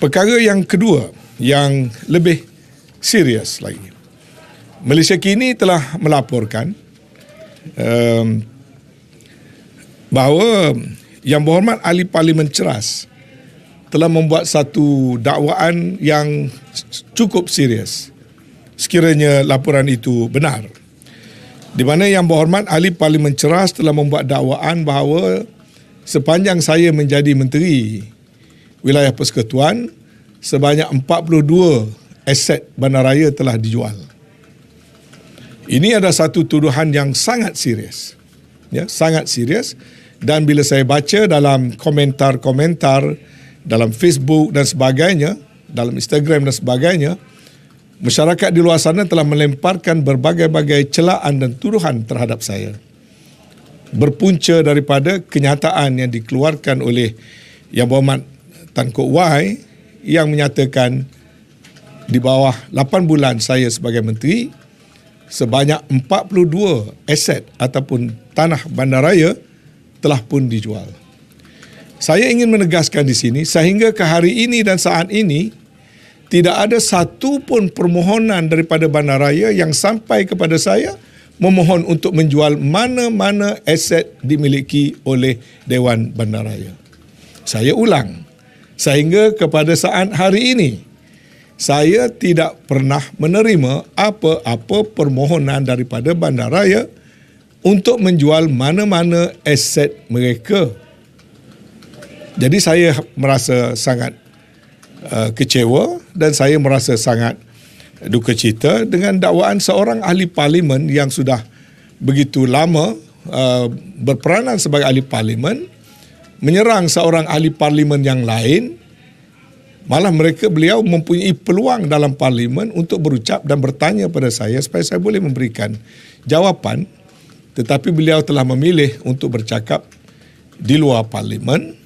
Perkara yang kedua yang lebih serius lagi. Malaysia kini telah melaporkan bahawa Yang Berhormat Ahli Parlimen Ceras telah membuat satu dakwaan yang cukup serius sekiranya laporan itu benar. Di mana Yang Berhormat Ahli Parlimen Ceras telah membuat dakwaan bahawa sepanjang saya menjadi Menteri Wilayah Persekutuan, sebanyak 42 aset bandaraya telah dijual. Ini adalah satu tuduhan yang sangat serius. Ya, sangat serius. Dan bila saya baca dalam komentar-komentar dalam Facebook dan sebagainya, dalam Instagram dan sebagainya, masyarakat di luar sana telah melemparkan berbagai-bagai celaan dan tuduhan terhadap saya. Berpunca daripada kenyataan yang dikeluarkan oleh Yang Berhormat Tan Kok Wai yang menyatakan di bawah 8 bulan saya sebagai menteri, sebanyak 42 aset ataupun tanah bandaraya telah pun dijual. Saya ingin menegaskan di sini, sehingga ke hari ini dan saat ini, tidak ada satu pun permohonan daripada bandaraya yang sampai kepada saya memohon untuk menjual mana-mana aset dimiliki oleh Dewan Bandaraya. Saya ulang, sehingga kepada saat hari ini, saya tidak pernah menerima apa-apa permohonan daripada bandaraya untuk menjual mana-mana aset mereka. Jadi saya merasa sangat kecewa dan saya merasa sangat duka cita dengan dakwaan seorang ahli parlimen yang sudah begitu lama berperanan sebagai ahli parlimen, menyerang seorang ahli parlimen yang lain. Malah beliau mempunyai peluang dalam parlimen untuk berucap dan bertanya pada saya supaya saya boleh memberikan jawapan, tetapi beliau telah memilih untuk bercakap di luar parlimen.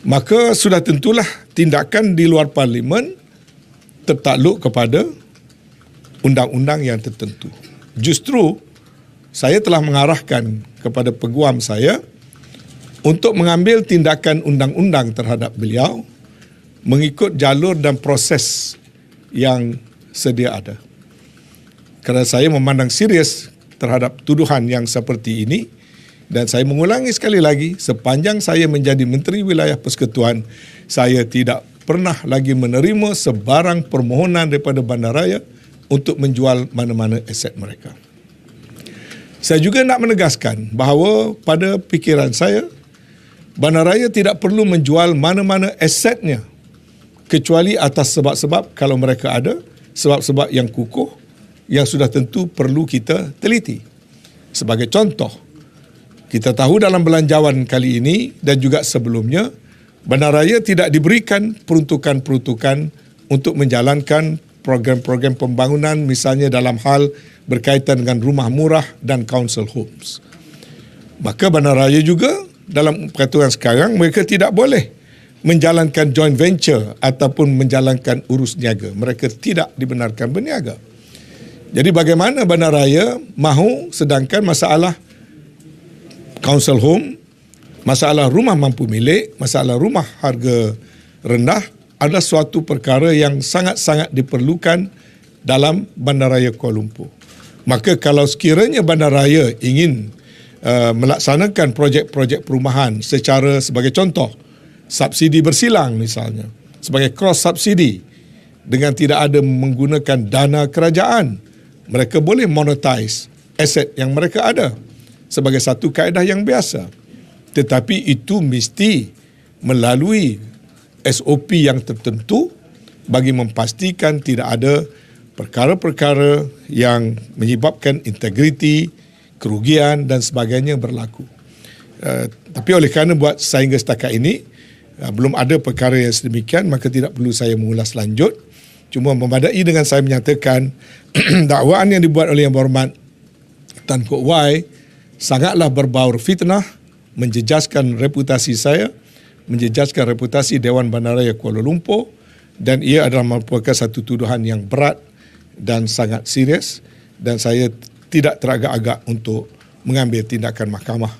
Maka sudah tentulah tindakan di luar parlimen tertakluk kepada undang-undang yang tertentu. Justru saya telah mengarahkan kepada peguam saya untuk mengambil tindakan undang-undang terhadap beliau mengikut jalur dan proses yang sedia ada. Kerana saya memandang serius terhadap tuduhan yang seperti ini, dan saya mengulangi sekali lagi, sepanjang saya menjadi Menteri Wilayah Persekutuan, saya tidak pernah lagi menerima sebarang permohonan daripada bandaraya untuk menjual mana-mana aset mereka. Saya juga nak menegaskan bahawa pada fikiran saya, bandaraya tidak perlu menjual mana-mana asetnya kecuali atas sebab-sebab, kalau mereka ada, sebab-sebab yang kukuh yang sudah tentu perlu kita teliti. Sebagai contoh, kita tahu dalam belanjawan kali ini dan juga sebelumnya, bandaraya tidak diberikan peruntukan-peruntukan untuk menjalankan program-program pembangunan, misalnya dalam hal berkaitan dengan rumah murah dan council homes. Maka bandaraya juga dalam peraturan sekarang, mereka tidak boleh menjalankan joint venture ataupun menjalankan urus niaga. Mereka tidak dibenarkan berniaga. Jadi bagaimana bandaraya mahu sedangkan masalah council home, masalah rumah mampu milik, masalah rumah harga rendah adalah suatu perkara yang sangat-sangat diperlukan dalam bandaraya Kuala Lumpur. Maka kalau sekiranya bandaraya ingin melaksanakan projek-projek perumahan secara, sebagai contoh, subsidi bersilang misalnya, sebagai cross subsidi dengan tidak ada menggunakan dana kerajaan, mereka boleh monetize aset yang mereka ada sebagai satu kaedah yang biasa. Tetapi itu mesti melalui SOP yang tertentu bagi memastikan tidak ada perkara-perkara yang menyebabkan integriti, kerugian dan sebagainya berlaku. Tapi oleh kerana buat sehingga setakat ini belum ada perkara yang sedemikian, maka tidak perlu saya mengulas lanjut. Cuma memadai dengan saya menyatakan dakwaan yang dibuat oleh Yang Berhormat Tan Kok Wai sangatlah berbau fitnah, menjejaskan reputasi saya, menjejaskan reputasi Dewan Bandaraya Kuala Lumpur, dan ia adalah merupakan satu tuduhan yang berat dan sangat serius, dan saya tidak teragak-agak untuk mengambil tindakan mahkamah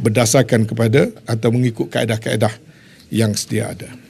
berdasarkan kepada atau mengikut kaedah-kaedah yang sedia ada.